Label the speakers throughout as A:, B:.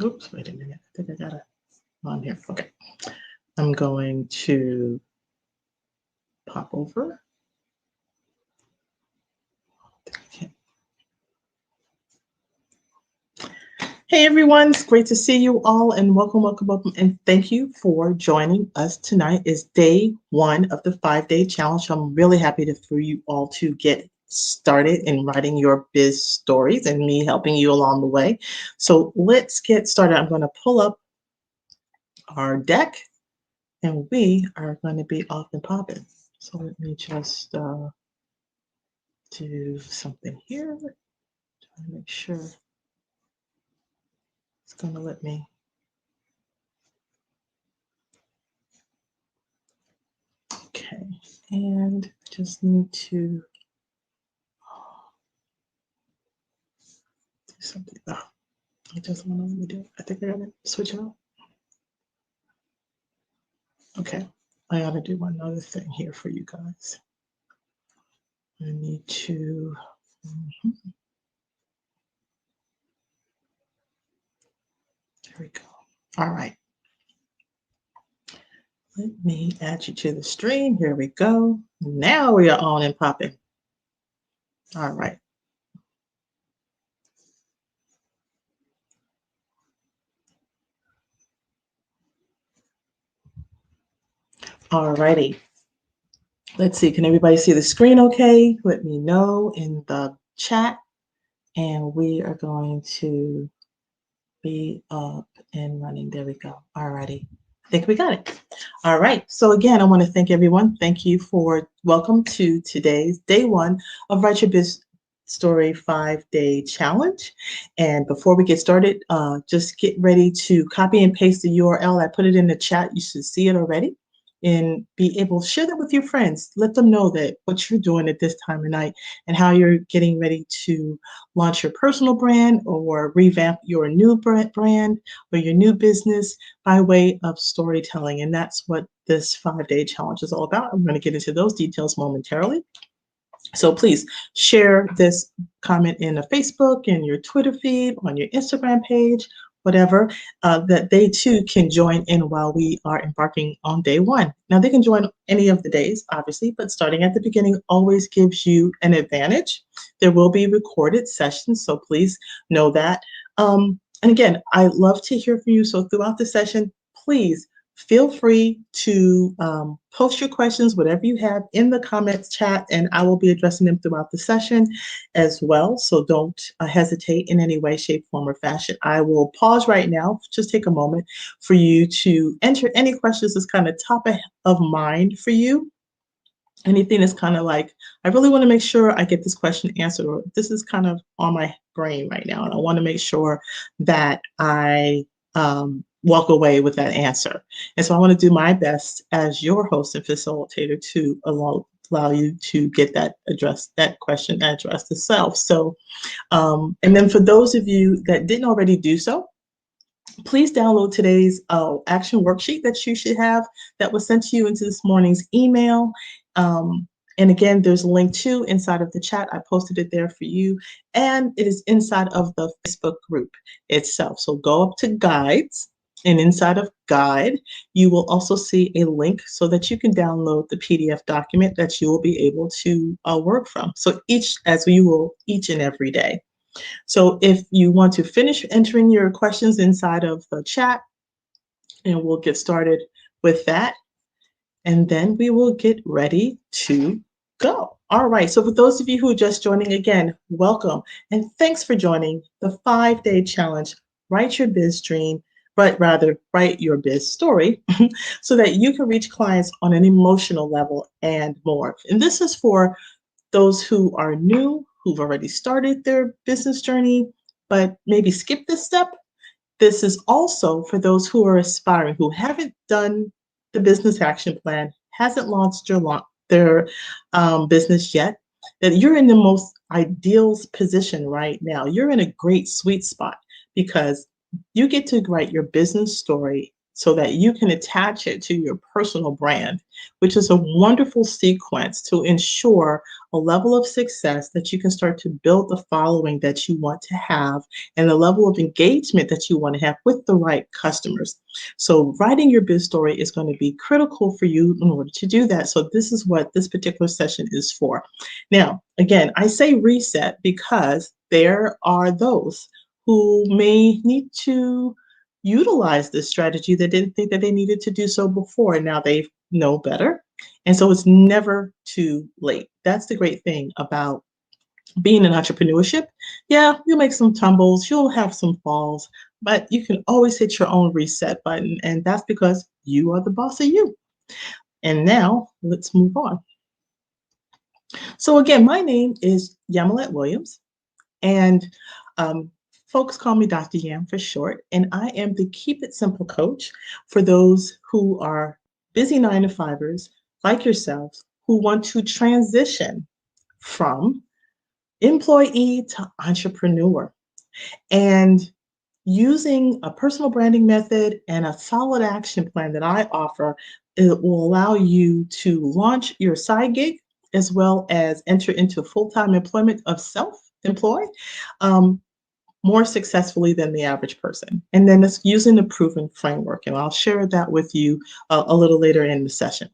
A: Oops, wait a minute. I think I got it on here. Okay. I'm going to pop over. Okay. Hey everyone, it's great to see you all and welcome, welcome, welcome. And thank you for joining us tonight. Is day one of the 5-day challenge. I'm really happy for you all to get started in writing your biz stories and me helping you along the way. So let's get started. I'm going to pull up our deck and we are going to be off and popping. So let me just do something here. Trying to make sure it's going to let me. Okay, and just need to do something. Oh, it doesn't want to let me do it. I think I gotta switch it out. Okay, I gotta do one other thing here for you guys. I need to. There we go. All right. Let me add you to the stream. Here we go. Now we are on and popping. All right. All righty. Let's see. Can everybody see the screen okay? Let me know in the chat. And we are going to be up and running. There we go. All righty. I think we got it. All right. So again, I want to thank everyone. Thank you for welcome to today's day one of Write Your Biz Story 5-day challenge. And before we get started, just get ready to copy and paste the URL. I put it in the chat. You should see it already. And be able to share that with your friends. Let them know that what you're doing at this time of night and how you're getting ready to launch your personal brand or revamp your new brand or your new business by way of storytelling. And that's what this 5-day challenge is all about. I'm going to get into those details momentarily. So please share this comment in a Facebook, in your Twitter feed, on your Instagram page, whatever, that they too can join in while we are embarking on day one. Now they can join any of the days, obviously, but starting at the beginning always gives you an advantage. There will be recorded sessions, so please know that. And again, I love to hear from you. So throughout the session, please feel free to post your questions, whatever you have, in the comments chat, and I will be addressing them throughout the session as well. So don't hesitate in any way, shape, form, or fashion. I will pause right now, just take a moment for you to enter any questions that's kind of top of mind for you. Anything that's kind of like, I really want to make sure I get this question answered, or this is kind of on my brain right now, and I want to make sure that I walk away with that answer. And so I want to do my best as your host and facilitator to allow you to get that question addressed itself. So, and then for those of you that didn't already do so, please download today's action worksheet that you should have that was sent to you into this morning's email. And again, there's a link to inside of the chat. I posted it there for you. And it is inside of the Facebook group itself. So go up to guides. And inside of guide, you will also see a link so that you can download the PDF document that you will be able to work from. So as we will each and every day. So if you want to finish entering your questions inside of the chat, and we'll get started with that. And then we will get ready to go. All right. So for those of you who are just joining again, welcome. And thanks for joining the 5-day challenge, Write Your Biz Dream, write your biz story so that you can reach clients on an emotional level and more. And this is for those who are new, who've already started their business journey, but maybe skipped this step. This is also for those who are aspiring, who haven't done the business action plan, hasn't launched their business yet, that you're in the most ideal position right now. You're in a great sweet spot because you get to write your business story so that you can attach it to your personal brand, which is a wonderful sequence to ensure a level of success that you can start to build the following that you want to have and the level of engagement that you want to have with the right customers. So writing your biz story is going to be critical for you in order to do that. So this is what this particular session is for. Now, again, I say reset because there are those who may need to utilize this strategy that didn't think that they needed to do so before, and now they know better. And so it's never too late. That's the great thing about being in entrepreneurship. Yeah, you'll make some tumbles, you'll have some falls, but you can always hit your own reset button, and that's because you are the boss of you. And now let's move on. So again, my name is Yamilet Williams, and um, folks call me Dr. Yam for short, and I am the Keep It Simple coach for those who are busy 9-to-5ers like yourselves who want to transition from employee to entrepreneur. And using a personal branding method and a solid action plan that I offer, it will allow you to launch your side gig as well as enter into full-time employment of self-employed more successfully than the average person. And then it's using the proven framework, and I'll share that with you a little later in the session.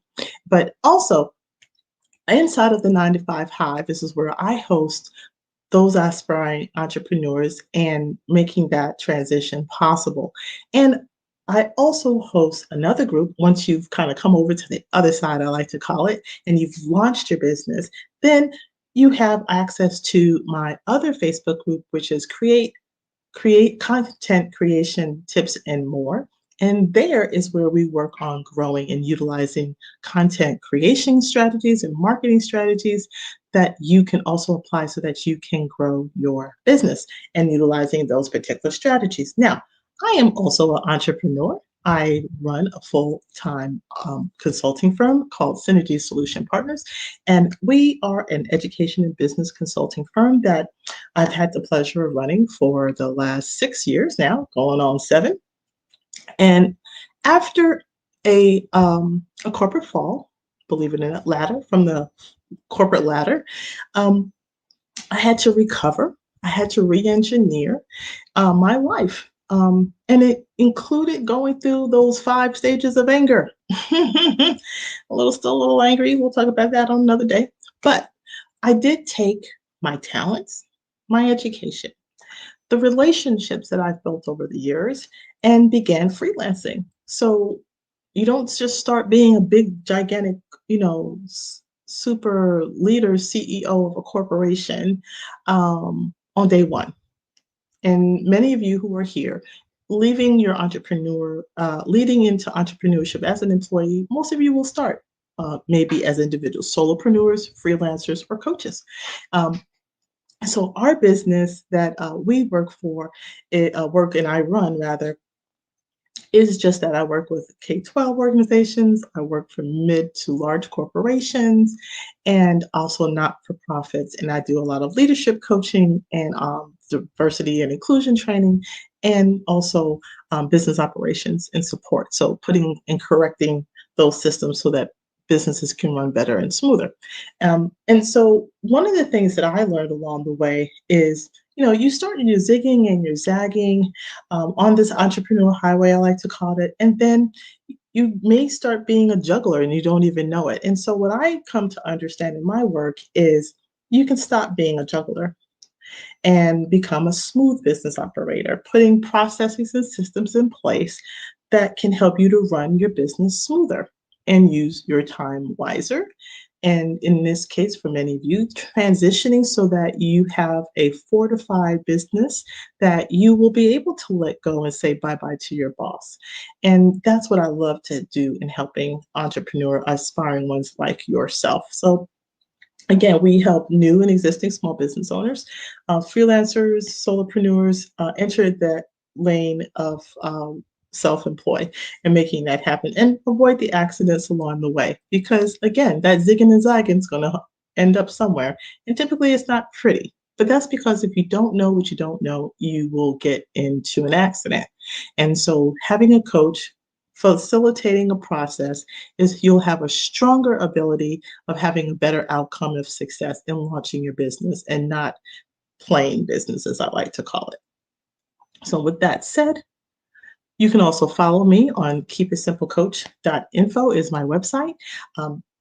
A: But also, inside of the 9-to-5 Hive, this is where I host those aspiring entrepreneurs and making that transition possible. And I also host another group once you've kind of come over to the other side, I like to call it, and you've launched your business. Then you have access to my other Facebook group, which is create content creation tips and more. And there is where we work on growing and utilizing content creation strategies and marketing strategies that you can also apply so that you can grow your business and utilizing those particular strategies. Now, I am also an entrepreneur. I run a full-time consulting firm called Synergy Solution Partners, and we are an education and business consulting firm that I've had the pleasure of running for the last 6 years now, going on 7. And after a corporate fall, believe it or not, ladder from the corporate ladder, um, I had to recover. I had to re-engineer my life. And it included going through those 5 stages of anger. Still a little angry. We'll talk about that on another day. But I did take my talents, my education, the relationships that I've built over the years, and began freelancing. So you don't just start being a big, gigantic, super leader, CEO of a corporation on day one. And many of you who are here, leading into entrepreneurship as an employee, most of you will start maybe as individuals, solopreneurs, freelancers, or coaches. So our business that we work and I run rather, is just that I work with K-12 organizations, I work for mid to large corporations, and also not-for-profits. And I do a lot of leadership coaching and diversity and inclusion training, and also business operations and support. So putting and correcting those systems so that businesses can run better and smoother. And so one of the things that I learned along the way is, you start your zigging and your zagging on this entrepreneurial highway, I like to call it, and then you may start being a juggler and you don't even know it. And so what I come to understand in my work is you can stop being a juggler and become a smooth business operator, putting processes and systems in place that can help you to run your business smoother and use your time wiser. And in this case, for many of you, transitioning so that you have a fortified business that you will be able to let go and say bye-bye to your boss. And that's what I love to do in helping entrepreneur aspiring ones like yourself. So again, we help new and existing small business owners, freelancers, solopreneurs enter that lane of self-employed and making that happen, and avoid the accidents along the way. Because again, that zigging and zagging is going to end up somewhere, and typically it's not pretty. But that's because if you don't know what you don't know, you will get into an accident. And so having a coach facilitating a process is you'll have a stronger ability of having a better outcome of success in launching your business and not plain business, as I like to call it. So with that said, you can also follow me on keepitsimplecoach.info is my website.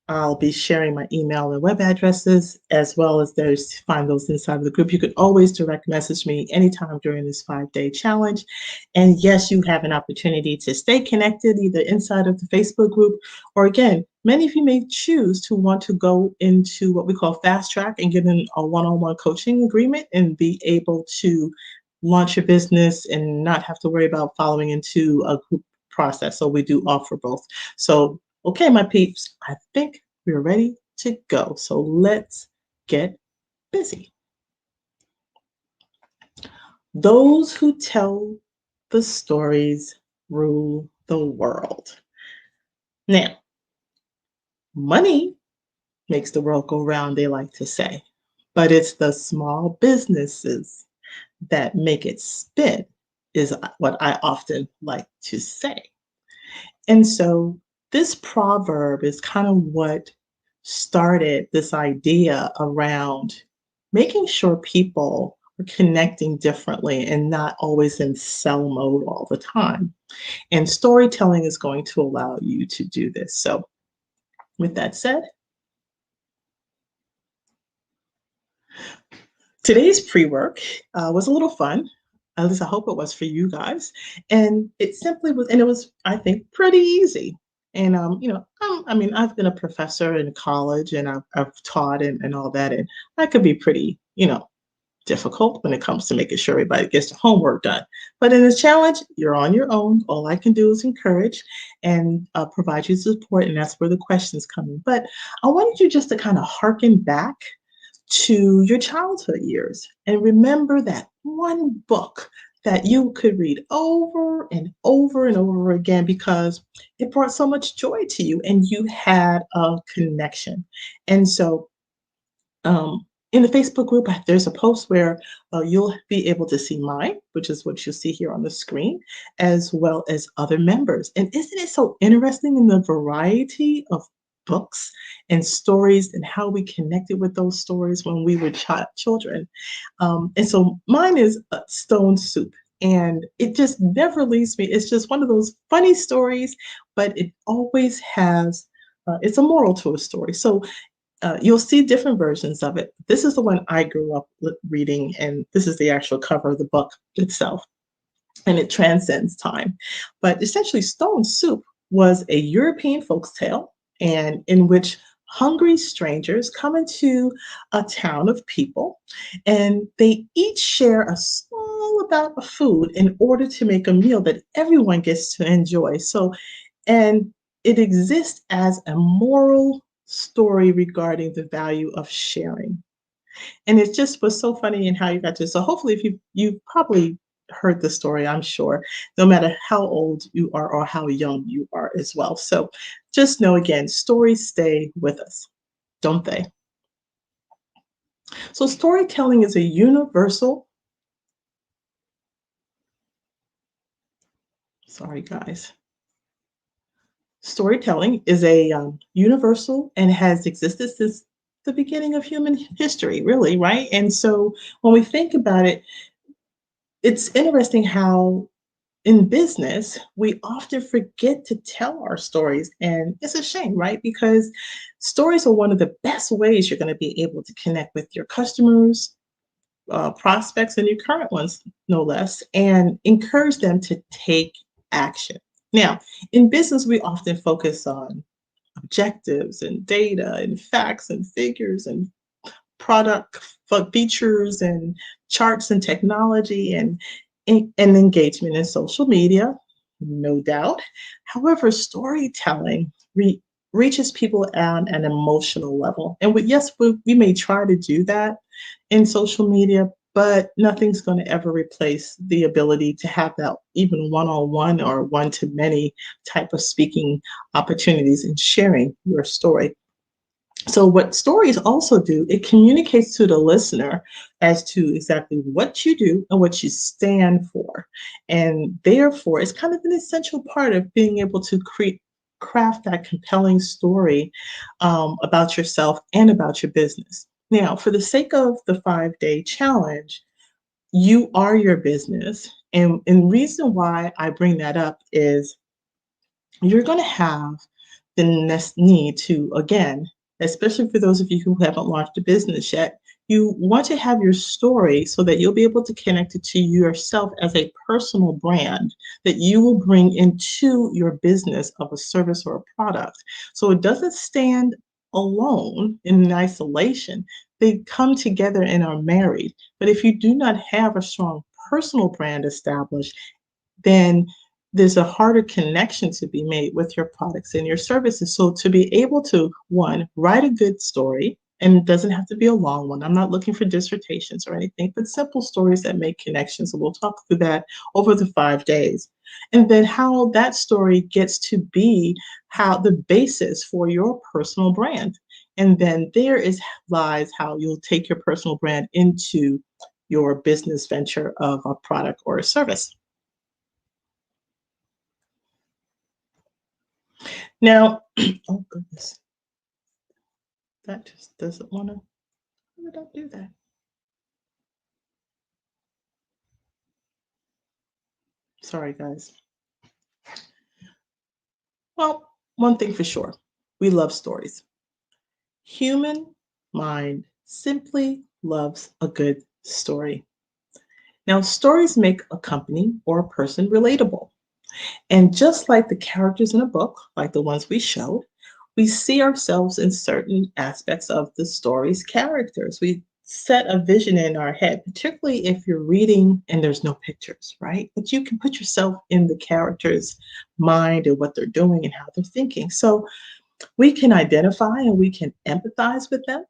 A: I'll be sharing my email and web addresses as well as those find those inside of the group. You can always direct message me anytime during this 5-day challenge. And yes, you have an opportunity to stay connected either inside of the Facebook group or again, many of you may choose to want to go into what we call fast track and get in a one-on-one coaching agreement and be able to launch your business and not have to worry about following into a group process. So we do offer both. So, okay, my peeps, I think we're ready to go. So let's get busy. Those who tell the stories rule the world. Now, money makes the world go round, they like to say, but it's the small businesses that make it spin, is what I often like to say. And so this proverb is kind of what started this idea around making sure people are connecting differently and not always in sell mode all the time. And storytelling is going to allow you to do this. So with that said, today's pre-work was a little fun. At least I hope it was for you guys. And it simply was, and it was, I think, pretty easy. And I've been a professor in college, and I've taught and all that, and I could be pretty, difficult when it comes to making sure everybody gets their homework done. But in this challenge, you're on your own. All I can do is encourage and provide you support, and that's where the questions come in. But I wanted you just to kind of harken back to your childhood years and remember that one book that you could read over and over and over again because it brought so much joy to you and you had a connection. And so in the Facebook group, there's a post where you'll be able to see mine, which is what you see here on the screen, as well as other members. And isn't it so interesting in the variety of books and stories and how we connected with those stories when we were children? And so mine is Stone Soup. And it just never leaves me. It's just one of those funny stories, but it always has, it's a moral to a story. So you'll see different versions of it. This is the one I grew up reading, and this is the actual cover of the book itself. And it transcends time. But essentially, Stone Soup was a European folktale, and in which hungry strangers come into a town of people, and they each share a small amount of food in order to make a meal that everyone gets to enjoy. So, and it exists as a moral story regarding the value of sharing. And it just was so funny in how you got to. So hopefully, if you probably heard the story, I'm sure, no matter how old you are or how young you are as well. So just know again, stories stay with us, don't they? So storytelling is a universal. Sorry, guys. Storytelling is a universal and has existed since the beginning of human history, really, right? And so when we think about it, it's interesting how in business, we often forget to tell our stories. And it's a shame, right? Because stories are one of the best ways you're going to be able to connect with your customers, prospects, and your current ones, no less, and encourage them to take action. Now, in business, we often focus on objectives and data and facts and figures and product features and charts and technology and engagement in social media, no doubt. However, storytelling reaches people on an emotional level. And yes, we may try to do that in social media, but nothing's going to ever replace the ability to have that even one-on-one or one-to-many type of speaking opportunities and sharing your story. So what stories also do, it communicates to the listener as to exactly what you do and what you stand for. And therefore, it's kind of an essential part of being able to craft that compelling story about yourself and about your business. Now, for the sake of the 5-day challenge, you are your business. And reason why I bring that up is you're going to have the need to, again, especially for those of you who haven't launched a business yet, you want to have your story so that you'll be able to connect it to yourself as a personal brand that you will bring into your business of a service or a product. So it doesn't stand alone in isolation. They come together and are married. But if you do not have a strong personal brand established, then there's a harder connection to be made with your products and your services. So to be able to, one, write a good story, and it doesn't have to be a long one. I'm not looking for dissertations or anything, but simple stories that make connections. And we'll talk through that over the 5 days. And then how that story gets to be how the basis for your personal brand. And then there is lies how you'll take your personal brand into your business venture of a product or a service. Now, oh goodness, that just doesn't want to. Why would I do that? Sorry, guys. Well, one thing for sure, we love stories. Human mind simply loves a good story. Now, stories make a company or a person relatable. And just like the characters in a book, like the ones we showed, we see ourselves in certain aspects of the story's characters. We set a vision in our head, particularly if you're reading and there's no pictures, right? But you can put yourself in the character's mind and what they're doing and how they're thinking. So we can identify and we can empathize with them.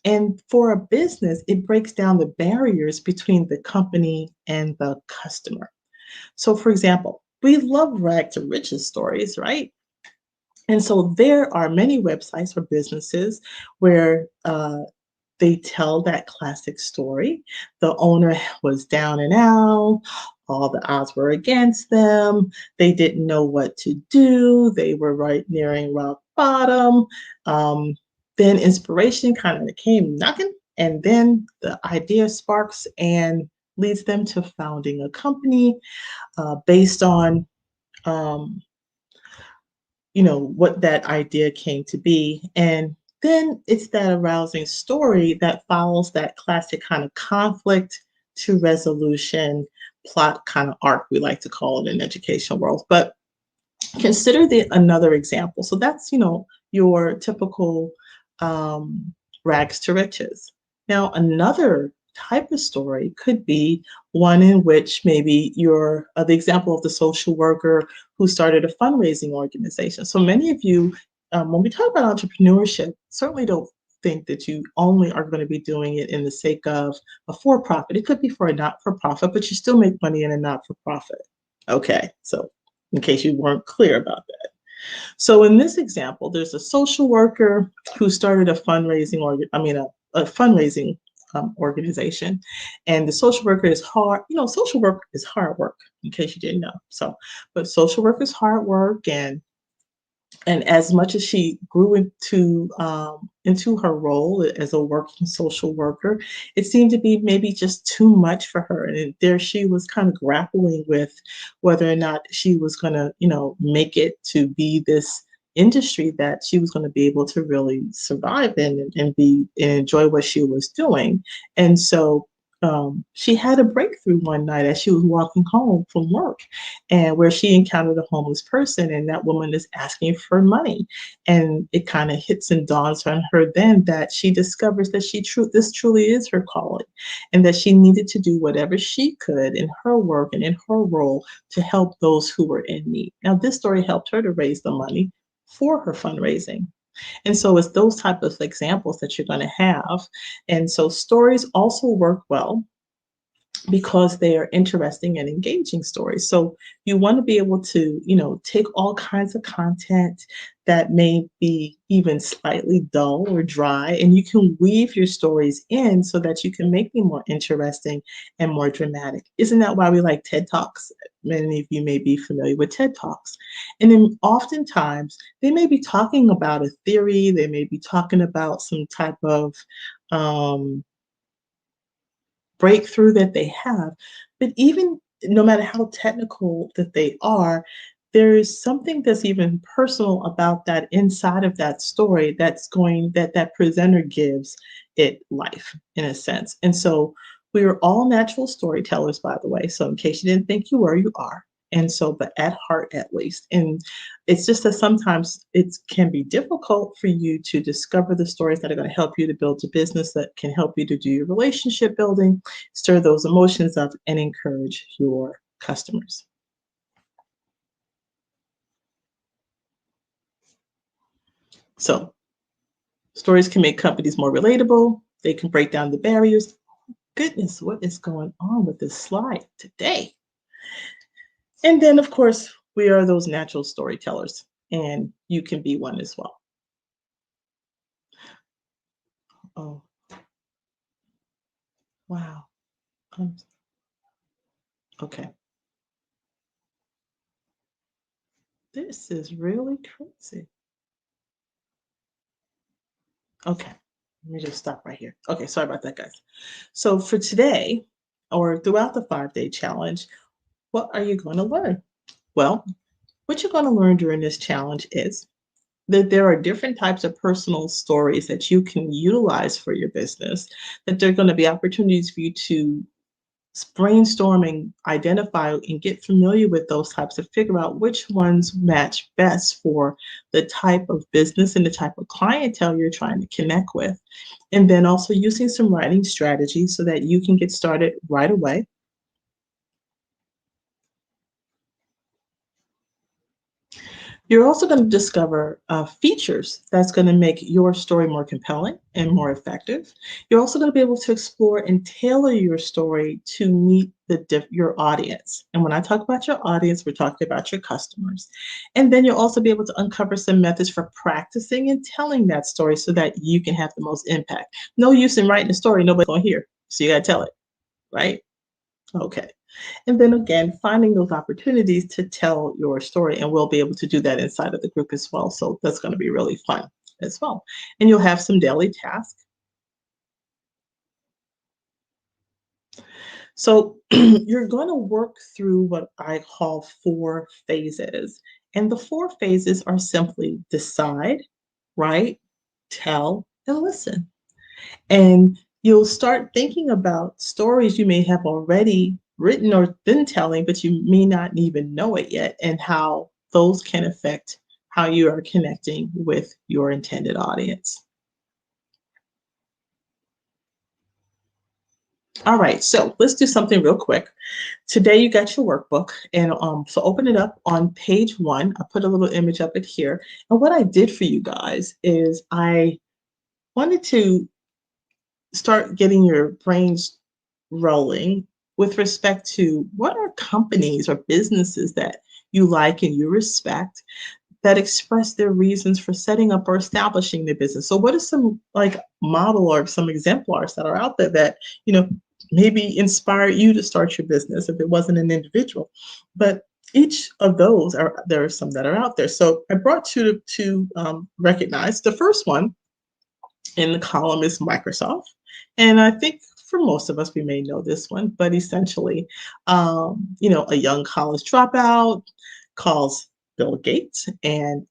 A: And for a business, it breaks down the barriers between the company and the customer. So, for example, we love rag to riches stories, right? And so there are many websites for businesses where they tell that classic story. The owner was down and out, all the odds were against them, they didn't know what to do, they were right nearing rock bottom. Um, then inspiration kind of came knocking, and then the idea sparks and leads them to founding a company based on um, what that idea came to be. And then it's that arousing story that follows that classic kind of conflict to resolution plot kind of arc, we like to call it in educational world. But consider the another example. So that's, your typical um, rags to riches. Now, another type of story could be one in which maybe you're the example of the social worker who started a fundraising organization. So many of you, when we talk about entrepreneurship, certainly don't think that you only are going to be doing it in the sake of a for-profit. It could be for a not-for-profit, but you still make money in a not-for-profit. Okay, so in case you weren't clear about that. So in this example, there's a social worker who started a fundraising a fundraising organization, and the social worker is hard. Social work is hard work. In case you didn't know, but social work is hard work, and as much as she grew into her role as a working social worker, it seemed to be maybe just too much for her. And there she was kind of grappling with whether or not she was going to, make it to be this industry that she was going to be able to really survive in and enjoy what she was doing. And so she had a breakthrough one night as she was walking home from work, and where she encountered a homeless person, and that woman is asking for money, and it kind of hits and dawns on her then that she discovers that this truly is her calling, and that she needed to do whatever she could in her work and in her role to help those who were in need. Now, this story helped her to raise the money for her fundraising. And so it's those type of examples that you're going to have. And so stories also work well because they are interesting and engaging stories. So you want to be able to, take all kinds of content that may be even slightly dull or dry, and you can weave your stories in so that you can make them more interesting and more dramatic. Isn't that why we like TED Talks? Many of you may be familiar with TED Talks. And then oftentimes they may be talking about a theory, they may be talking about some type of um, breakthrough that they have. But even no matter how technical that they are, there is something that's even personal about that inside of that story that presenter gives it life in a sense. And so we are all natural storytellers, by the way. So in case you didn't think you were, you are. And so, but at heart at least. And it's just that sometimes it can be difficult for you to discover the stories that are going to help you to build a business, that can help you to do your relationship building, stir those emotions up, and encourage your customers. So, stories can make companies more relatable. They can break down the barriers. Goodness, what is going on with this slide today? And then, of course, we are those natural storytellers, and you can be one as well. Oh, wow. Um, okay. This is really crazy. Okay. Let me just stop right here. Okay, sorry about that, guys. So for today, or throughout the 5-day challenge, what are you going to learn? Well, what you're going to learn during this challenge is that there are different types of personal stories that you can utilize for your business, that there are going to be opportunities for you to brainstorm and identify and get familiar with those types to figure out which ones match best for the type of business and the type of clientele you're trying to connect with. And then also using some writing strategies so that you can get started right away. You're also going to discover features that's going to make your story more compelling and more effective. You're also going to be able to explore and tailor your story to meet your audience. And when I talk about your audience, we're talking about your customers. And then you'll also be able to uncover some methods for practicing and telling that story so that you can have the most impact. No use in writing a story nobody's going to hear. So you got to tell it, right? Okay. And then again, finding those opportunities to tell your story, and we'll be able to do that inside of the group as well. So that's going to be really fun as well. And you'll have some daily tasks. So you're going to work through what I call 4 phases. And the 4 phases are simply decide, write, tell, and listen. And you'll start thinking about stories you may have already written or been telling, but you may not even know it yet, and how those can affect how you are connecting with your intended audience. All right, so let's do something real quick. Today you got your workbook, and so open it up on page 1. I put a little image up it here, and what I did for you guys is I wanted to start getting your brains rolling with respect to what are companies or businesses that you like and you respect that express their reasons for setting up or establishing their business. So what are some like model or some exemplars that are out there that, maybe inspire you to start your business if it wasn't an individual? But each of those there are some that are out there. So I brought you to recognize. The first one in the column is Microsoft. And I think for most of us, we may know this one, but essentially, a young college dropout calls Bill Gates, and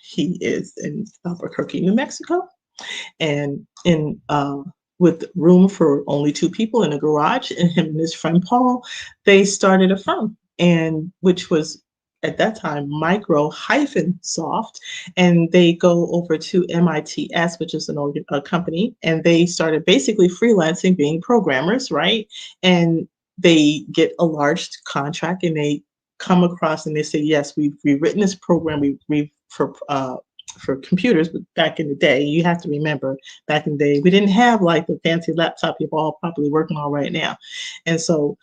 A: he is in Albuquerque, New Mexico, and in with room for only 2 people in a garage, and him and his friend Paul, they started a firm, and which was at that time Micro-Soft, and they go over to MITS, which is a company, and they started basically freelancing, being programmers, right? And they get a large contract, and they come across and they say, yes, we've written this program, we've for computers, but back in the day, you have to remember, back in the day, we didn't have like the fancy laptop you're all probably working on right now. And so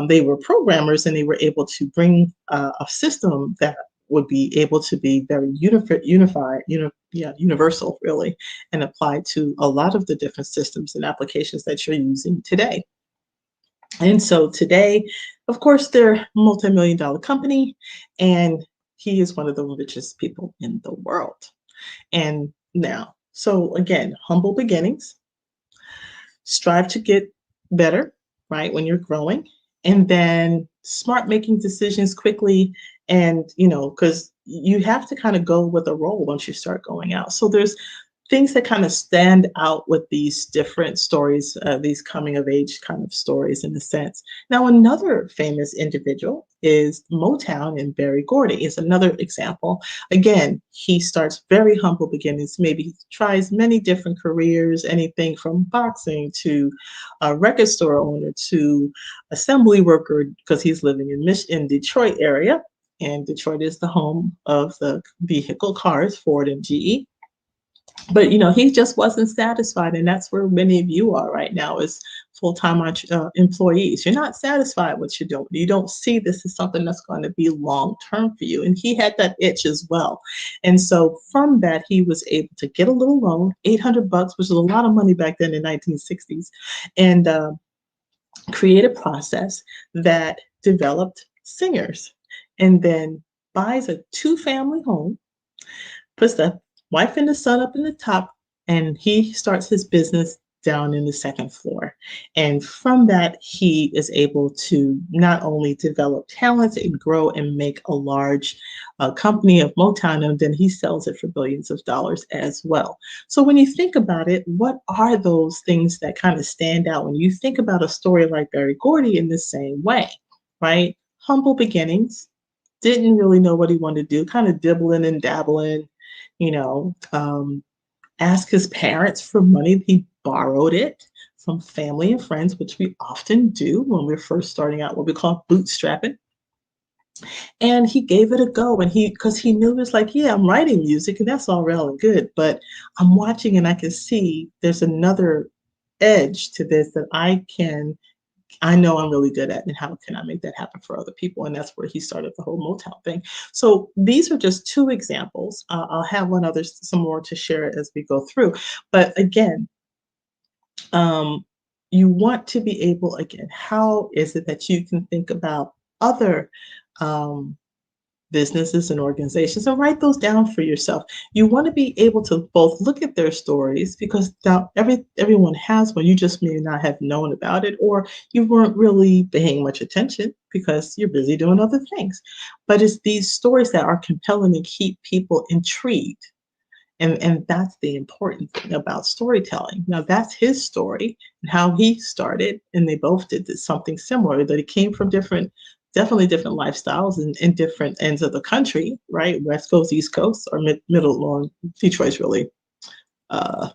A: they were programmers, and they were able to bring a system that would be able to be very universal, really, and applied to a lot of the different systems and applications that you're using today. And so today, of course, they're a multi-million dollar company, and he is one of the richest people in the world. And now, so again, humble beginnings, strive to get better, right, when you're growing, and then smart making decisions quickly. And, because you have to kind of go with a role once you start going out. So there's things that kind of stand out with these different stories, these coming of age kind of stories in a sense. Now, another famous individual is Motown, and Gordy is another example. Again, he starts very humble beginnings. Maybe he tries many different careers, anything from boxing to a record store owner to assembly worker, because he's living in Detroit area. And Detroit is the home of the vehicle cars, Ford and GE. But he just wasn't satisfied, and that's where many of you are right now, is full-time employees. You're not satisfied with what you're doing. You don't see this as something that's going to be long-term for you, and he had that itch as well. And so from that, he was able to get a little loan, $800, which was a lot of money back then in 1960s, and create a process that developed singers, and then buys a two-family home, puts the wife and the son up in the top, and he starts his business down in the second floor. And from that, he is able to not only develop talents and grow and make a large company of Motown, and then he sells it for billions of dollars as well. So when you think about it, what are those things that kind of stand out when you think about a story like Gordy in the same way, right? Humble beginnings, didn't really know what he wanted to do, kind of dibbling and dabbling, you know, um, ask his parents for money. He borrowed it from family and friends, which we often do when we're first starting out, what we call bootstrapping. And he gave it a go. And because he knew, it was like, yeah, I'm writing music and that's all well and good, but I'm watching and I can see there's another edge to this that I know I'm really good at, and how can I make that happen for other people? And that's where he started the whole Motown thing. So these are just two examples. I'll have some more to share as we go through. But again, um, you want to be able, again, how is it that you can think about other um, businesses and organizations, and write those down for yourself. You want to be able to both look at their stories, because now everyone has one. You just may not have known about it, or you weren't really paying much attention because you're busy doing other things. But it's these stories that are compelling and keep people intrigued. And that's the important thing about storytelling. Now, that's his story and how he started, and they both did something similar, that he came from definitely different lifestyles in different ends of the country, right? West Coast, East Coast, or middle long. Detroit's really uh,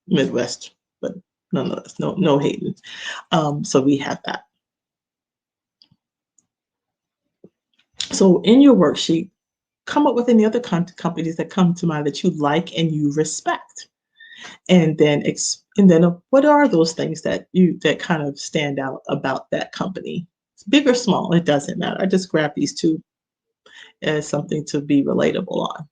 A: Midwest, but nonetheless, no hating. So we have that. So in your worksheet, come up with any other companies that come to mind that you like and you respect. And then what are those things that kind of stand out about that company? Big or small, it doesn't matter. I just grabbed these two as something to be relatable on.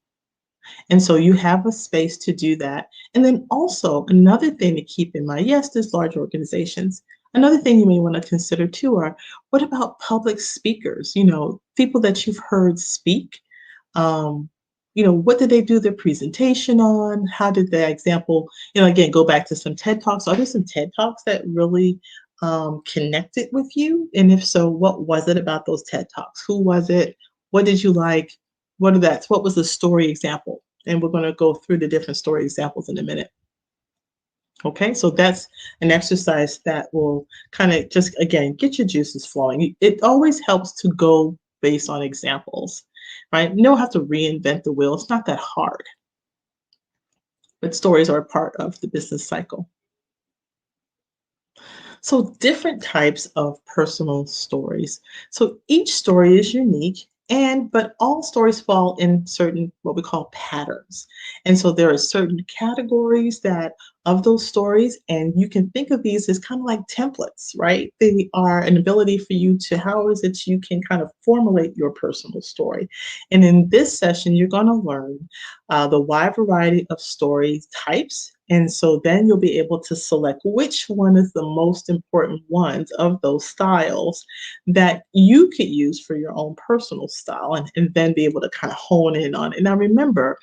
A: And so you have a space to do that. And then also another thing to keep in mind, yes, there's large organizations. Another thing you may want to consider too are, what about public speakers? People that you've heard speak. Um, what did they do their presentation on? How did the example, again, go back to some TED Talks. Are there some TED Talks that really connected with you? And if so, what was it about those TED Talks? Who was it? What did you like? What was the story example? And we're going to go through the different story examples in a minute. Okay, so that's an exercise that will kind of just, again, get your juices flowing. It always helps to go based on examples, right? You don't have to reinvent the wheel. It's not that hard. But stories are a part of the business cycle. So different types of personal stories. So each story is unique, But all stories fall in certain what we call patterns. And so there are certain categories that of those stories, and you can think of these as kind of like templates, right? They are an ability for you to, how is it you can kind of formulate your personal story. And in this session, you're going to learn the wide variety of story types. And so then you'll be able to select which one is the most important ones of those styles that you could use for your own personal style, and then be able to kind of hone in on it. Now, remember,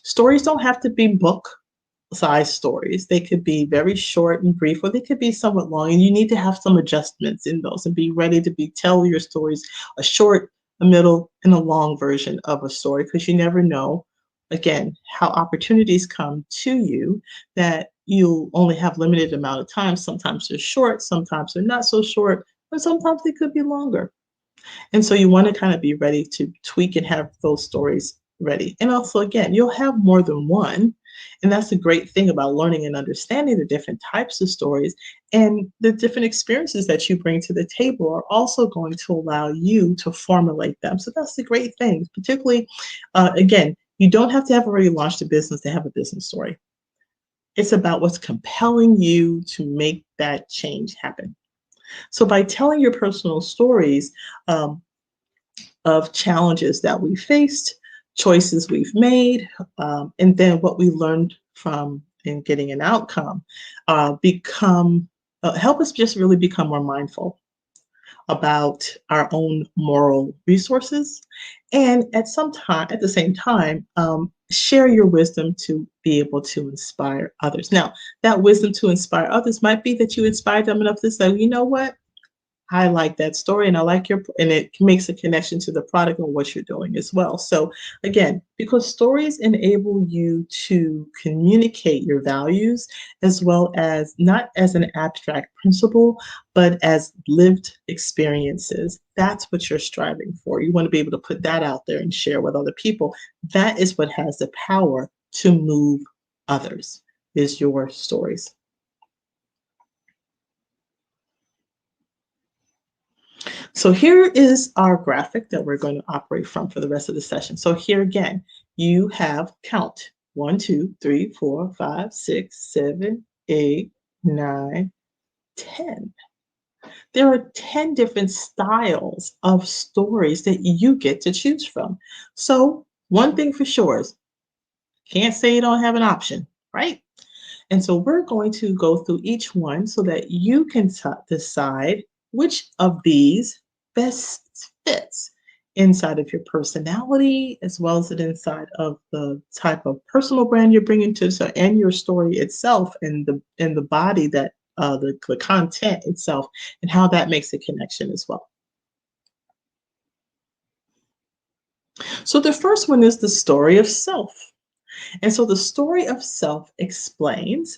A: stories don't have to be book size stories. They could be very short and brief, or they could be somewhat long, and you need to have some adjustments in those and be ready to tell your stories a short, a middle, and a long version of a story, because you never know, again, how opportunities come to you that you'll only have limited amount of time. Sometimes they're short, sometimes they're not so short, or sometimes they could be longer. And so you want to kind of be ready to tweak and have those stories ready. And also, again, you'll have more than one. And that's the great thing about learning and understanding the different types of stories, and the different experiences that you bring to the table are also going to allow you to formulate them. So that's the great thing. Particularly, again, you don't have to have already launched a business to have a business story. It's about what's compelling you to make that change happen. So by telling your personal stories, um, of challenges that we faced, choices we've made, and then what we learned from in getting an outcome, become help us just really become more mindful about our own moral resources, and at the same time, share your wisdom to be able to inspire others. Now, that wisdom to inspire others might be that you inspire them enough to say, you know what, I like that story, and I like and it makes a connection to the product and what you're doing as well. So again, because stories enable you to communicate your values, as well as not as an abstract principle, but as lived experiences. That's what you're striving for. You want to be able to put that out there and share with other people. That is what has the power to move others, is your stories. So here is our graphic that we're going to operate from for the rest of the session. So here again, you have count 1, 2, 3, 4, 5, 6, 7, 8, 9, 10. There are 10 different styles of stories that you get to choose from. So one thing for sure is, can't say you don't have an option, right? And so we're going to go through each one so that you can decide which of these best fits inside of your personality, as well as it inside of the type of personal brand you're bringing to, so, and your story itself, and the body that the content itself, and how that makes a connection as well. So the first one is the story of self. And so the story of self explains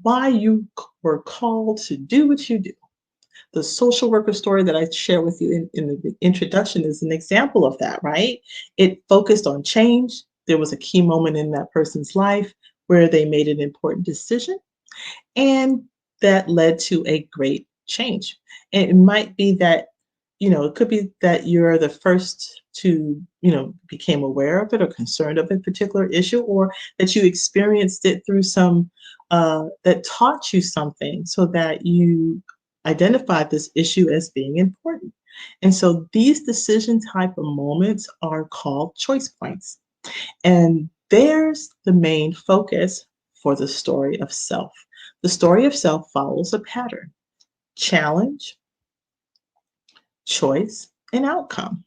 A: why you were called to do what you do. The social worker story that I share with you in the introduction is an example of that, right? It focused on change. There was a key moment in that person's life where they made an important decision, and that led to a great change. And it might be that, it could be that you're the first to, became aware of it or concerned of a particular issue, or that you experienced it through some that taught you something so that you identified this issue as being important. And so these decision type of moments are called choice points. And there's the main focus for the story of self. The story of self follows a pattern: challenge, choice, and outcome.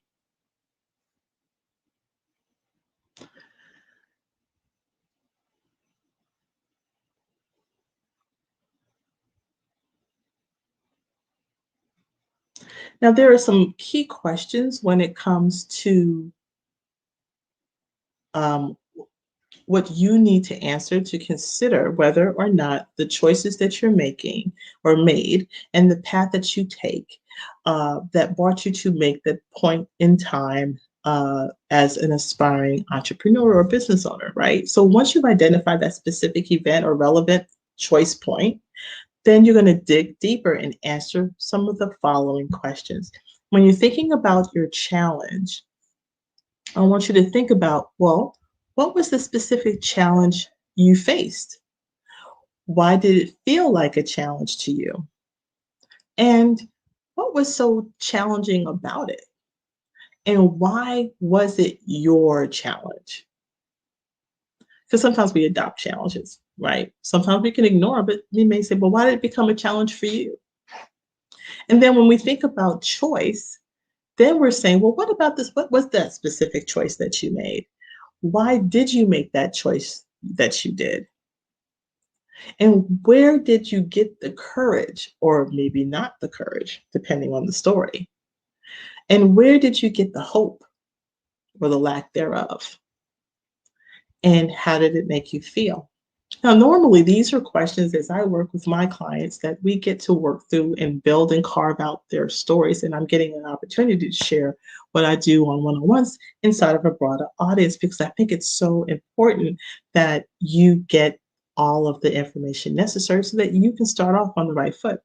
A: Now, there are some key questions when it comes to um, what you need to answer to consider whether or not the choices that you're making or made, and the path that you take, that brought you to make that point in time as an aspiring entrepreneur or business owner, right? So once you've identified that specific event or relevant choice point, then you're going to dig deeper and answer some of the following questions. When you're thinking about your challenge, I want you to think about, well, what was the specific challenge you faced? Why did it feel like a challenge to you? And what was so challenging about it? And why was it your challenge? Because sometimes we adopt challenges, right? Sometimes we can ignore, but we may say, well, why did it become a challenge for you? And then when we think about choice, then we're saying, well, what about this? What was that specific choice that you made? Why did you make that choice that you did? And where did you get the courage, or maybe not the courage, depending on the story? And where did you get the hope or the lack thereof? And how did it make you feel? Now, normally these are questions as I work with my clients that we get to work through and build and carve out their stories. And I'm getting an opportunity to share what I do on one-on-ones inside of a broader audience because I think it's so important that you get all of the information necessary so that you can start off on the right foot.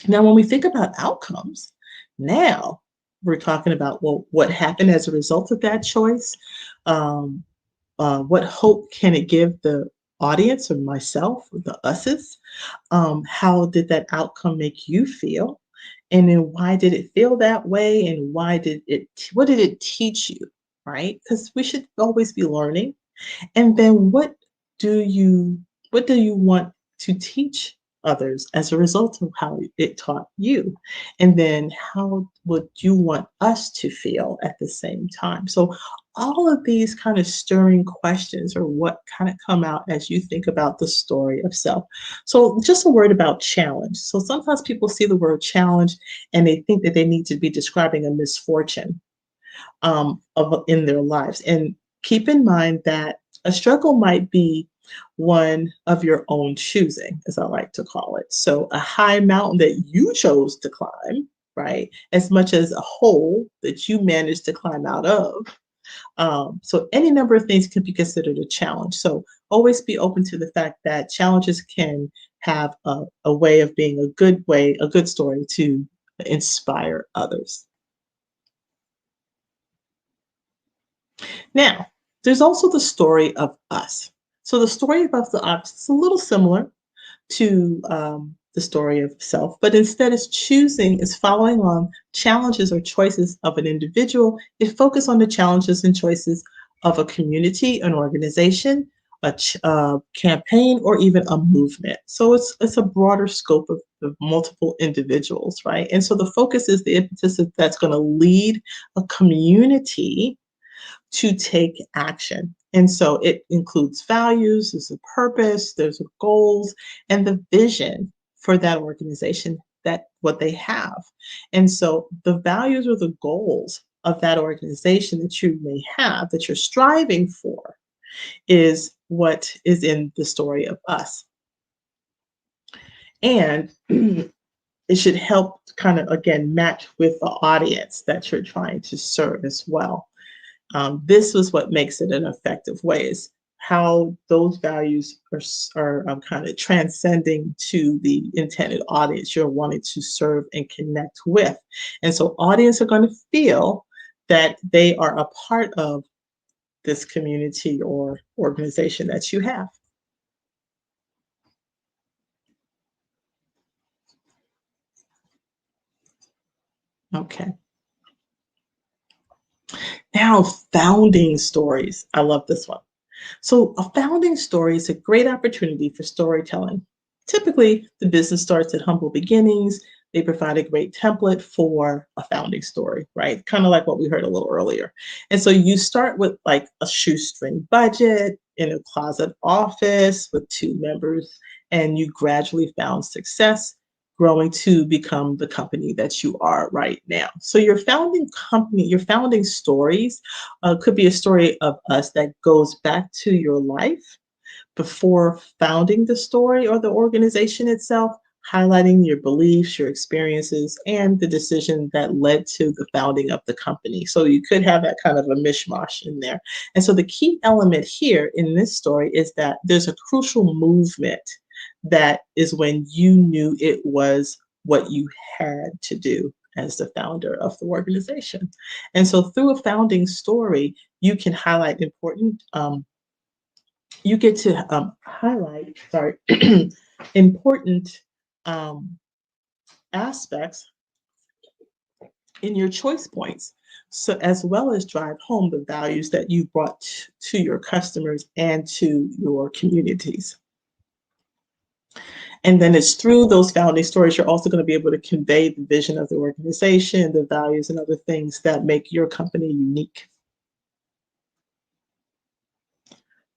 A: Now, when we think about outcomes, now we're talking about, well, what happened as a result of that choice? Um, what hope can it give the audience or myself, or the us's? How did that outcome make you feel? And then why did it feel that way? And what did it teach you? Right? Because we should always be learning. And then do you what do you want to teach others as a result of how it taught you? And then how would you want us to feel at the same time? So all of these kind of stirring questions are what kind of come out as you think about the story of self. So just a word about challenge. So sometimes people see the word challenge and they think that they need to be describing a misfortune in their lives. And keep in mind that a struggle might be one of your own choosing, as I like to call it. So a high mountain that you chose to climb, right? As much as a hole that you managed to climb out of. So any number of things can be considered a challenge. So always be open to the fact that challenges can have a way of being a good story to inspire others. Now, there's also the story of us. So the story of us is a little similar to the story of self, but instead is following on challenges or choices of an individual. It focuses on the challenges and choices of a community, an organization, a campaign, or even a movement. So it's a broader scope of multiple individuals, right? And so the focus is the impetus that's going to lead a community to take action. And so it includes values, there's a purpose, there's goals, and the vision for that organization, that what they have. And so the values or the goals of that organization that you may have, that you're striving for, is what is in the story of us. And it should help kind of, again, match with the audience that you're trying to serve as well. This was what makes it an effective way, is how those values are kind of transcending to the intended audience you're wanting to serve and connect with. And so audience are going to feel that they are a part of this community or organization that you have. Okay. Now, founding stories. I love this one. So a founding story is a great opportunity for storytelling. Typically, the business starts at humble beginnings. They provide a great template for a founding story, right? Kind of like what we heard a little earlier. And so you start with like a shoestring budget in a closet office with two members, and you gradually found success, growing to become the company that you are right now. So your founding company, your founding stories could be a story of us that goes back to your life before founding the story or the organization itself, highlighting your beliefs, your experiences, and the decision that led to the founding of the company. So you could have that kind of a mishmash in there. And so the key element here in this story is that there's a crucial movement that is when you knew it was what you had to do as the founder of the organization. And so through a founding story, you can highlight important, you get to highlight, sorry, important um, aspects in your choice points. So as well as drive home the values that you brought to your customers and to your communities. And then it's through those founding stories, you're also going to be able to convey the vision of the organization, the values, and other things that make your company unique.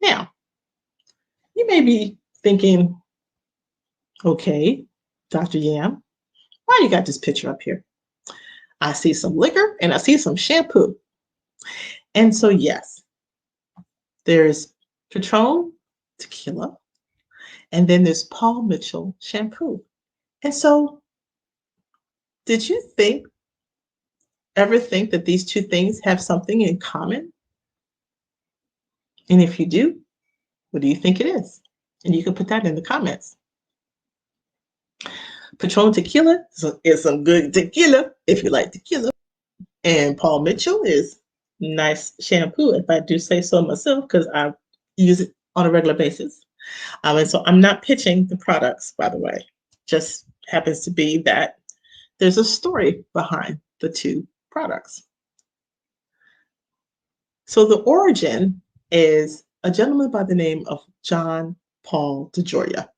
A: Now, you may be thinking, okay, Dr. Yam, why you got this picture up here? I see some liquor and I see some shampoo. And so, yes, there's Patron tequila, and then there's Paul Mitchell shampoo. And so, did you ever think that these two things have something in common? And if you do, what do you think it is? And you can put that in the comments. Patron tequila is some good tequila if you like tequila. And Paul Mitchell is nice shampoo, if I do say so myself, because I use it on a regular basis. And so I'm not pitching the products, by the way. Just happens to be that there's a story behind the two products. So the origin is a gentleman by the name of John Paul DeJoria.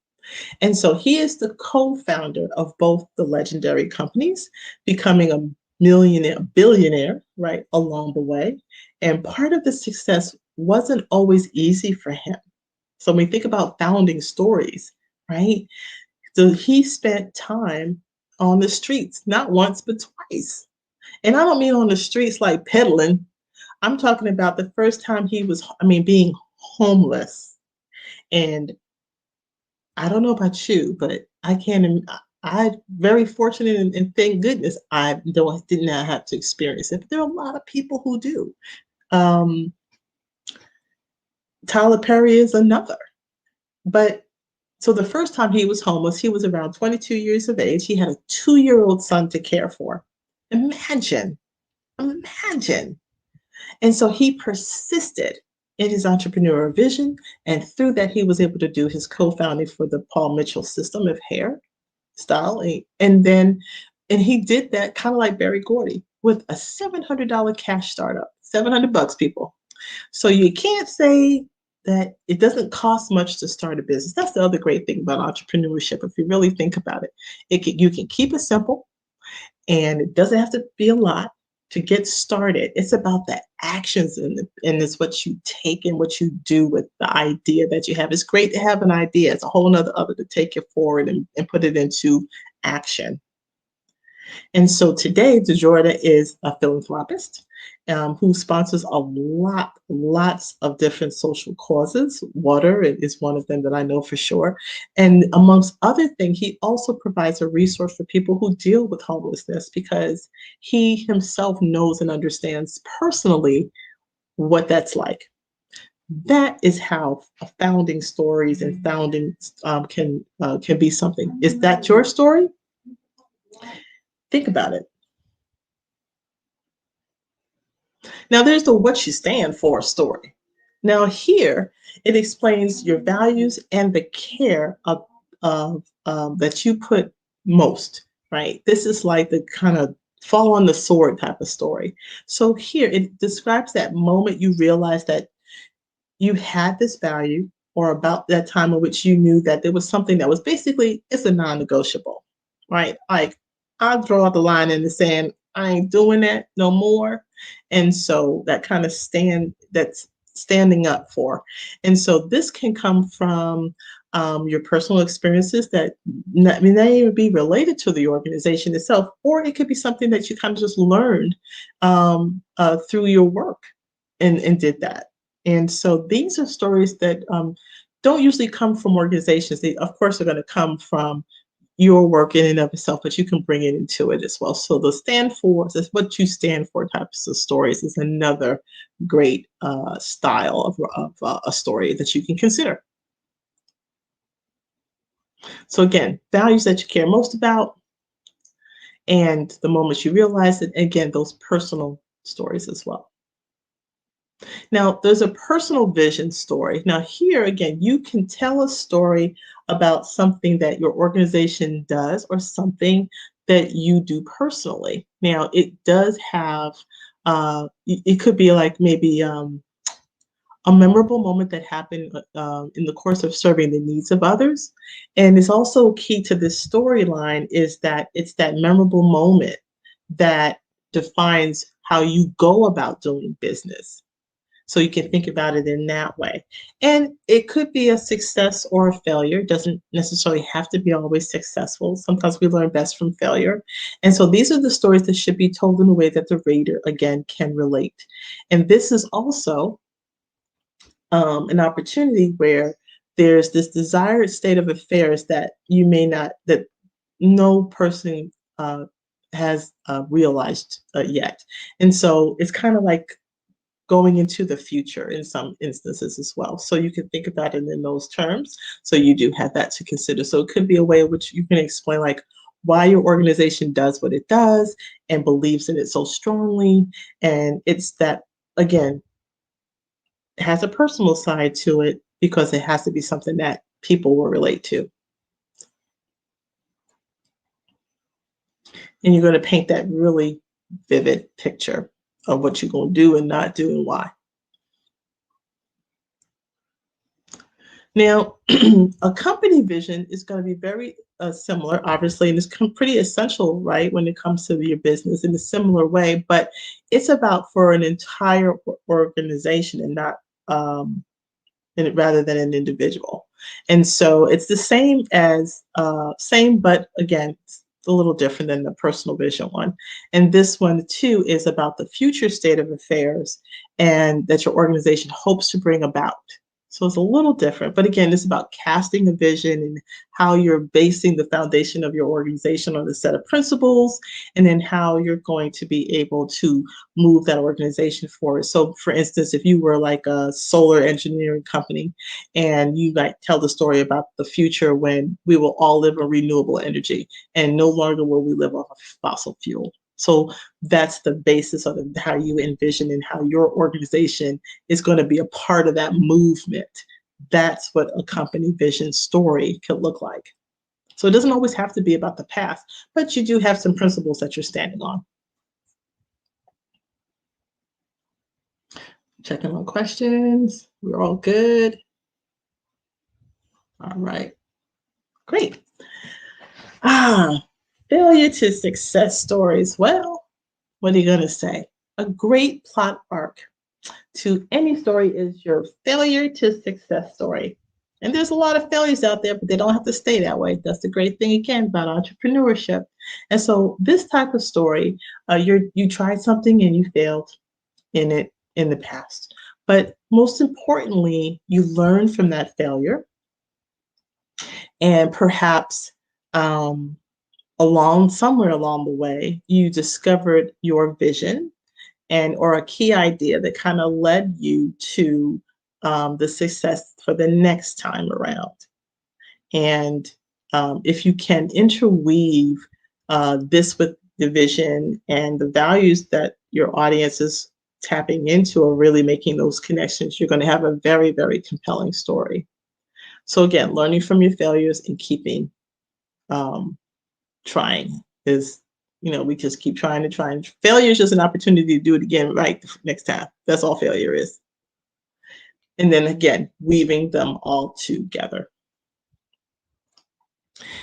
A: And so he is the co-founder of both the legendary companies, becoming a billionaire, right, along the way. And part of the success wasn't always easy for him. So when we think about founding stories, right, so he spent time on the streets, not once, but twice. And I don't mean on the streets like peddling. I'm talking about the first time he was, being homeless. And I don't know about you, but I'm very fortunate and thank goodness I did not have to experience it. But there are a lot of people who do. Tyler Perry is another. But so the first time he was homeless, he was around 22 years of age. He had a 2-year-old son to care for. Imagine. And so he persisted in his entrepreneurial vision. And through that, he was able to do his co-founding for the Paul Mitchell system of hair style. And he did that kind of like Barry Gordy with a $700 cash startup, $700 people. So you can't say that it doesn't cost much to start a business. That's the other great thing about entrepreneurship. If you really think about it, you can keep it simple, and it doesn't have to be a lot to get started. It's about the actions and it's what you take and what you do with the idea that you have. It's great to have an idea. It's a whole nother other to take it forward and put it into action. And so today, DeJoria is a philanthropist who sponsors lots of different social causes. Water is one of them that I know for sure. And amongst other things, he also provides a resource for people who deal with homelessness because he himself knows and understands personally what that's like. That is how founding stories and founding can be something. Is that your story? Think about it. Now, there's the what you stand for story. Now, here it explains your values and the care of that you put most, right? This is like the kind of fall on the sword type of story. So here it describes that moment you realize that you had this value, or about that time in which you knew that there was something that was basically, it's a non-negotiable, right? Like, I'll draw the line in the sand. I ain't doing that no more. And so that kind of that's standing up for. And so this can come from your personal experiences that may even be related to the organization itself, or it could be something that you kind of just learned through your work and did that. And so these are stories that don't usually come from organizations. They, of course, are going to come from your work in and of itself, but you can bring it into it as well. So the stand for, that's what you stand for types of stories is another great style of a story that you can consider. So again, values that you care most about, and the moment you realize it, again, those personal stories as well. Now, there's a personal vision story. Now, here again, you can tell a story about something that your organization does or something that you do personally. Now, it does have, it could be like maybe a memorable moment that happened in the course of serving the needs of others. And it's also key to this storyline is that it's that memorable moment that defines how you go about doing business. So you can think about it in that way. And it could be a success or a failure. It doesn't necessarily have to be always successful. Sometimes we learn best from failure. And so these are the stories that should be told in a way that the reader, again, can relate. And this is also an opportunity where there's this desired state of affairs that you may not, that no person has realized yet. And so it's kind of like going into the future in some instances as well. So you can think about it in those terms. So you do have that to consider. So it could be a way in which you can explain like why your organization does what it does and believes in it so strongly. And it's that, again, it has a personal side to it because it has to be something that people will relate to. And you're going to paint that really vivid picture of what you're going to do and not do and why. Now, a company vision is going to be very similar, obviously, and it's pretty essential, right, when it comes to your business in a similar way, but it's about for an entire organization and not rather than an individual. And so it's the same as same, but again, it's a little different than the personal vision one. And this one too is about the future state of affairs and that your organization hopes to bring about. So it's a little different, but again, it's about casting a vision and how you're basing the foundation of your organization on a set of principles, and then how you're going to be able to move that organization forward. So for instance, if you were like a solar engineering company and you like tell the story about the future when we will all live on renewable energy and no longer will we live off of fossil fuel. So that's the basis of how you envision and how your organization is going to be a part of that movement. That's what a company vision story could look like. So it doesn't always have to be about the past, but you do have some principles that you're standing on. Checking on questions. We're all good. All right. Great. Failure to success stories. Well, what are you going to say? A great plot arc to any story is your failure to success story. And there's a lot of failures out there, but they don't have to stay that way. That's the great thing, again, about entrepreneurship. And so this type of story, you tried something and you failed in it in the past. But most importantly, you learn from that failure. And perhaps somewhere along the way, you discovered your vision or a key idea that kind of led you to the success for the next time around. And if you can interweave this with the vision and the values that your audience is tapping into or really making those connections, you're going to have a very, very compelling story. So again, learning from your failures and keeping trying is, we just keep trying to try. And failure is just an opportunity to do it again right next time. That's all failure is. And then again, weaving them all together.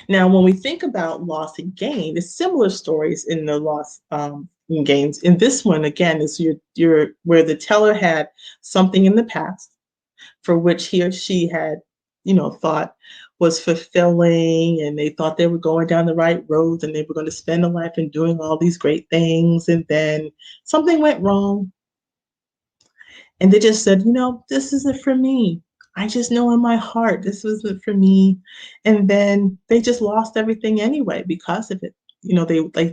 A: Now, when we think about loss and gain, there's similar stories in the loss and gains. In this one, again, is your where the teller had something in the past for which he or she had, thought was fulfilling, and they thought they were going down the right road and they were going to spend a life in doing all these great things. And then something went wrong. And they just said, this isn't for me. I just know in my heart this wasn't for me. And then they just lost everything anyway because of it.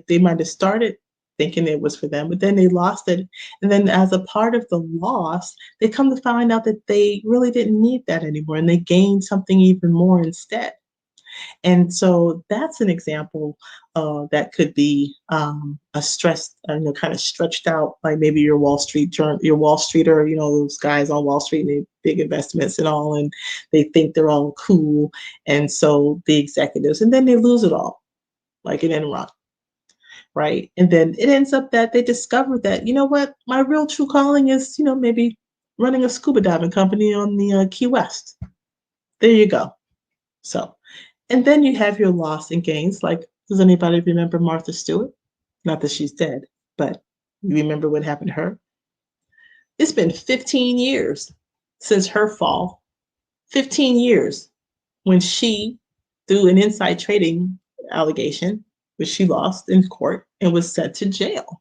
A: They might have started thinking it was for them, but then they lost it. And then as a part of the loss, they come to find out that they really didn't need that anymore and they gained something even more instead. And so that's an example that could be a stress, kind of stretched out, like maybe your your Wall Streeter, those guys on Wall Street and they big investments and all, and they think they're all cool. And so the executives, and then they lose it all, like an Enron, right? And then it ends up that they discover that, what, my real true calling is, maybe running a scuba diving company on the Key West. There you go. So, and then you have your loss and gains. Like, does anybody remember Martha Stewart? Not that she's dead, but you remember what happened to her? It's been 15 years since her fall. 15 years when she, through an inside trading allegation, which she lost in court and was sent to jail.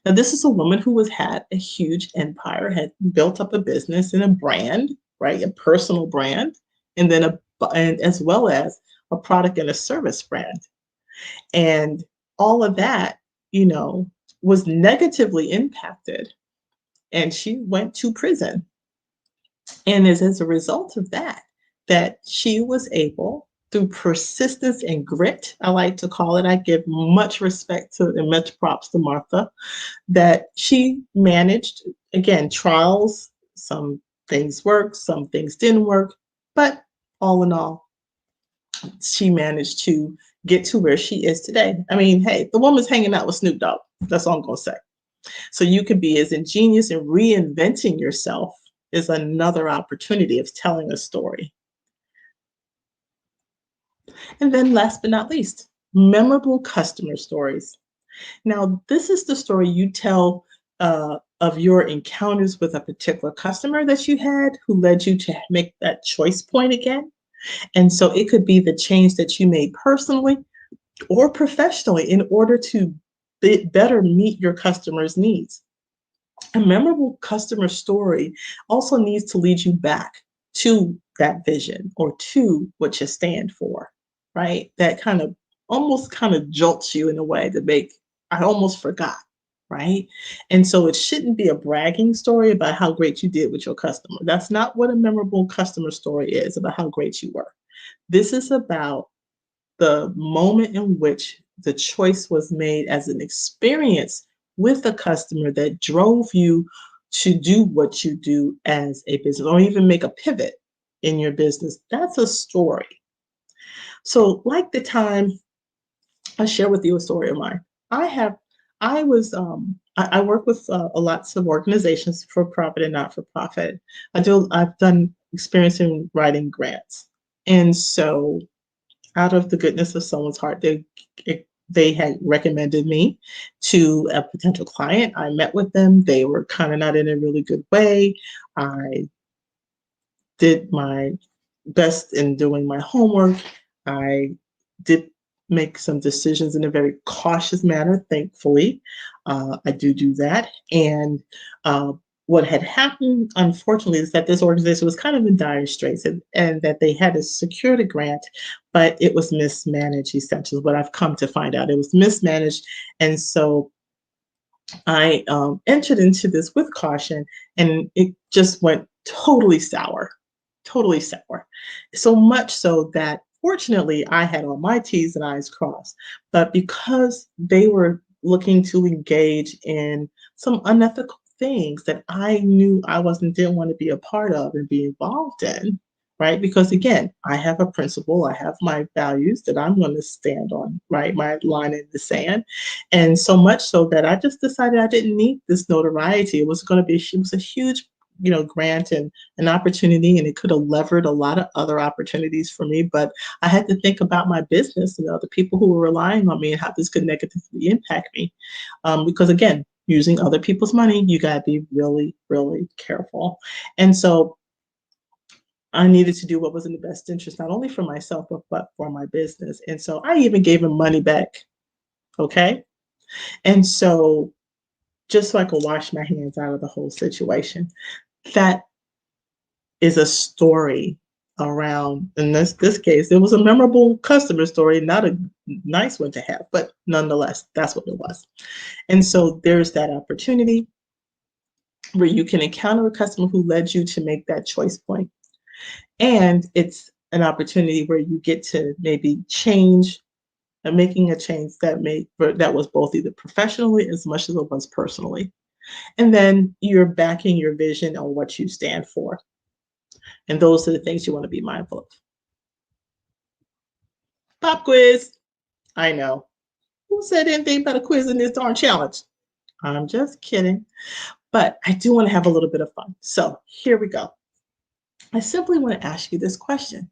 A: Now, this is a woman who had a huge empire, had built up a business and a brand, right? A personal brand, and then and as well as a product and a service brand. And all of that, was negatively impacted. And she went to prison. And as a result of that she was able, through persistence and grit, I like to call it, I give much respect to and much props to Martha, that she managed, again, trials, some things worked, some things didn't work, but all in all, she managed to get to where she is today. I mean, hey, the woman's hanging out with Snoop Dogg. That's all I'm going to say. So you can be as ingenious in reinventing yourself is another opportunity of telling a story. And then last but not least, memorable customer stories. Now, this is the story you tell of your encounters with a particular customer that you had who led you to make that choice point again. And so it could be the change that you made personally or professionally in order to better meet your customer's needs. A memorable customer story also needs to lead you back to that vision or to what you stand for, right? That almost kind of jolts you in a way to make, I almost forgot, right? And so it shouldn't be a bragging story about how great you did with your customer. That's not what a memorable customer story is, about how great you were. This is about the moment in which the choice was made as an experience with a customer that drove you to do what you do as a business or even make a pivot in your business. That's a story. So, like the time I'll share with you a story of mine. I work with lots of organizations, for profit and not for profit. I've done experience in writing grants. And so out of the goodness of someone's heart, they had recommended me to a potential client. I met with them. They were kind of not in a really good way. I did my best in doing my homework. I did make some decisions in a very cautious manner, thankfully. I do that. And what had happened, unfortunately, is that this organization was kind of in dire straits and that they had a security grant, but it was mismanaged, essentially, what I've come to find out. It was mismanaged. And so I entered into this with caution, and it just went totally sour. Totally sour. So much so that fortunately I had all my T's and I's crossed. But because they were looking to engage in some unethical things that I knew didn't want to be a part of and be involved in, right? Because again, I have a principle, I have my values that I'm going to stand on, right? My line in the sand. And so much so that I just decided I didn't need this notoriety. It was a huge grant and an opportunity, and it could have levered a lot of other opportunities for me. But I had to think about my business and the people who were relying on me and how this could negatively impact me. Because again, using other people's money, you got to be really, really careful. And so I needed to do what was in the best interest, not only for myself, but for my business. And so I even gave him money back. Okay. And so just so I could wash my hands out of the whole situation, that is a story around, in this case, it was a memorable customer story, not a nice one to have, but nonetheless, that's what it was. And so there's that opportunity where you can encounter a customer who led you to make that choice point. And it's an opportunity where you get to maybe change and making a change that was both either professionally as much as it was personally. And then you're backing your vision on what you stand for. And those are the things you want to be mindful of. Pop quiz. I know. Who said anything about a quiz in this darn challenge? I'm just kidding. But I do want to have a little bit of fun. So here we go. I simply want to ask you this question.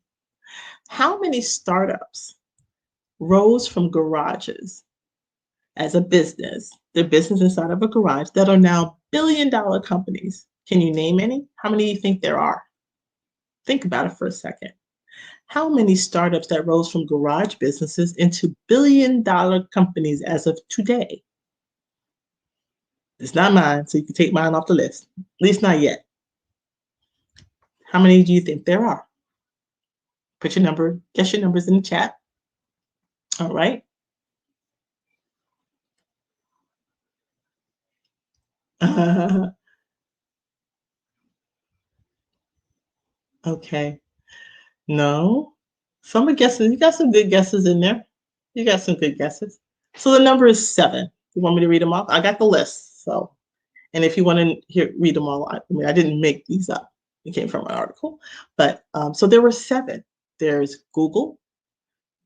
A: How many startups rose from garages as a business, their business inside of a garage, that are now billion-dollar companies? Can you name any? How many do you think there are? Think about it for a second. How many startups that rose from garage businesses into billion-dollar companies as of today? It's not mine, so you can take mine off the list. At least not yet. How many do you think there are? Put your number, guess your numbers in the chat. All right. Okay. No. Some are guessing. You got some good guesses in there. You got some good guesses. So the number is 7. You want me to read them off? I got the list. So, and if you want to read them all, I mean, I didn't make these up. It came from an article. But so there were 7. There's Google.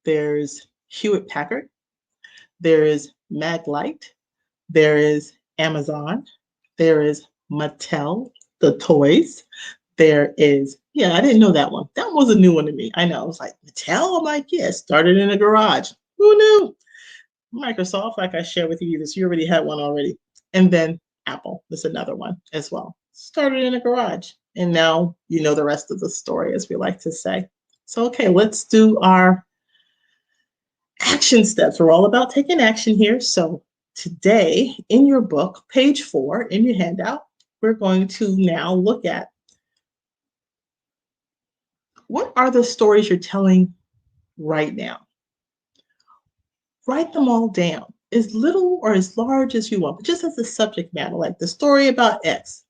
A: There's Hewlett Packard. There is Maglite. There is Amazon. There is Mattel, the toys. There is, yeah, I didn't know that one. That was a new one to me. I know. I was like, Mattel? I'm like, yeah, started in a garage. Who knew? Microsoft, like I shared with you this, you already had one already. And then Apple is another one as well. Started in a garage. And now you know the rest of the story, as we like to say. So, okay, let's do our action steps. We're all about taking action here. So today in your book, page 4 in your handout, we're going to now look at what are the stories you're telling right now. Write them all down, as little or as large as you want, but just as a subject matter, like the story about X,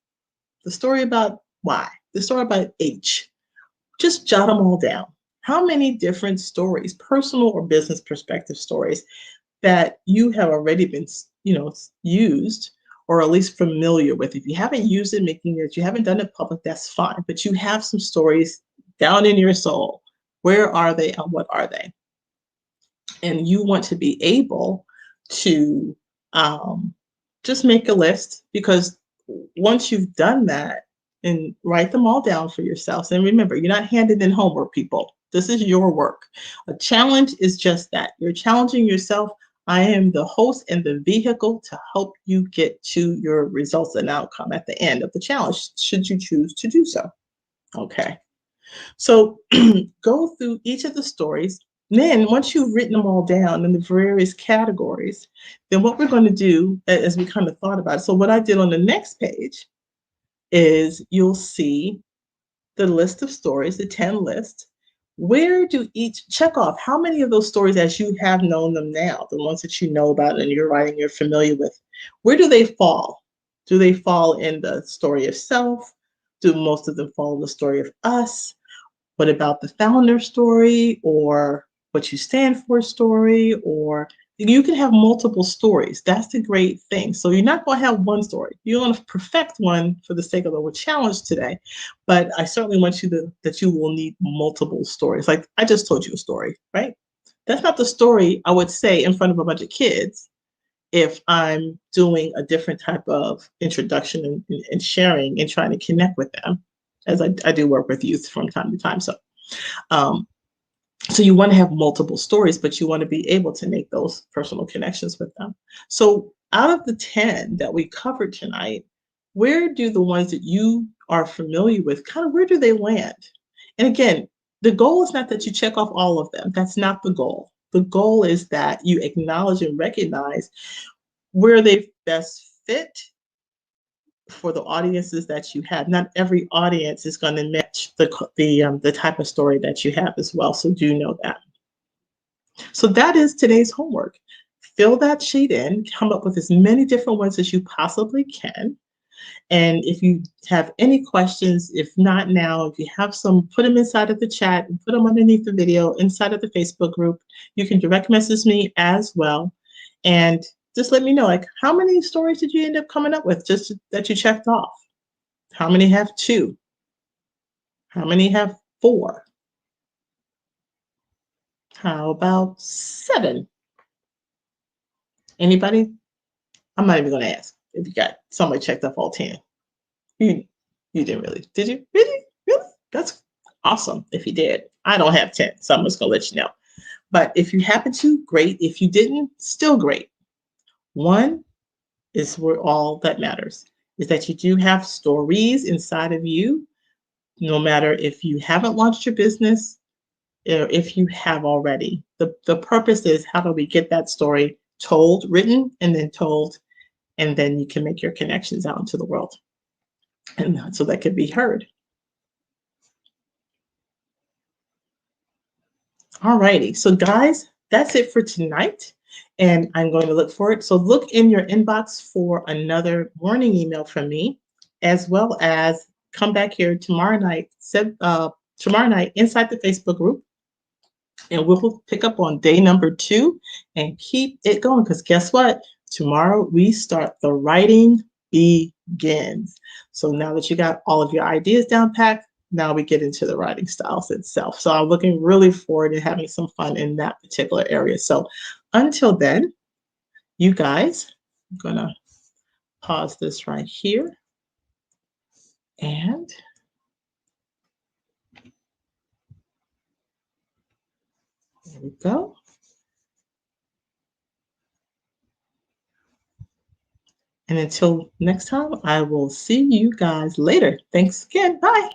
A: the story about Y, the story about H. Just jot them all down. How many different stories, personal or business perspective stories, that you have already been, used or at least familiar with? If you haven't used it, making it, you haven't done it public, that's fine. But you have some stories down in your soul. Where are they and what are they? And you want to be able to just make a list, because once you've done that, and write them all down for yourselves. And remember, you're not handing in homework, people. This is your work. A challenge is just that. You're challenging yourself. I am the host and the vehicle to help you get to your results and outcome at the end of the challenge, should you choose to do so. Okay. So go through each of the stories. Then once you've written them all down in the various categories, then what we're going to do, as we kind of thought about it, so what I did on the next page is you'll see the list of stories, the 10 list. Where do each, check off how many of those stories, as you have known them now, the ones that you know about and you're writing, you're familiar with, where do they fall? Do they fall in the story of self? Do most of them fall in the story of us? What about the founder story, or what you stand for story? Or you can have multiple stories. That's the great thing. So you're not going to have one story. You want to perfect one for the sake of the challenge today. But I certainly want you that you will need multiple stories. Like I just told you a story, right? That's not the story I would say in front of a bunch of kids if I'm doing a different type of introduction and sharing and trying to connect with them, as I do work with youth from time to time. So you want to have multiple stories, but you want to be able to make those personal connections with them. So out of the 10 that we covered tonight, where do the ones that you are familiar with, kind of where do they land? And again, the goal is not that you check off all of them. That's not the goal. The goal is that you acknowledge and recognize where they best fit for the audiences that you have. Not every audience is going to match the type of story that you have as well. So do know that. So that is today's homework. Fill that sheet in, come up with as many different ones as you possibly can. And if you have any questions, if not now, if you have some, put them inside of the chat and put them underneath the video inside of the Facebook group. You can direct message me as well. And just let me know, like, how many stories did you end up coming up with just that you checked off? How many have 2? How many have 4? How about 7? Anybody? I'm not even going to ask if you got somebody checked off all 10. You didn't really, did you? Really? Really? That's awesome if you did. I don't have 10, so I'm just going to let you know. But if you happen to, great. If you didn't, still great. 1 is where all that matters, is that you do have stories inside of you, no matter if you haven't launched your business or if you have already. The purpose is, how do we get that story told, written, and then told, and then you can make your connections out into the world. And so that could be heard. All righty. So guys, that's it for tonight. And I'm going to look for it. So look in your inbox for another warning email from me, as well as come back here tomorrow night inside the Facebook group. And we'll pick up on day number 2 and keep it going. Because guess what? Tomorrow we start the writing begins. So now that you got all of your ideas down packed, now we get into the writing styles itself. So I'm looking really forward to having some fun in that particular area. So until then, you guys, I'm going to pause this right here. And there we go. And until next time, I will see you guys later. Thanks again. Bye.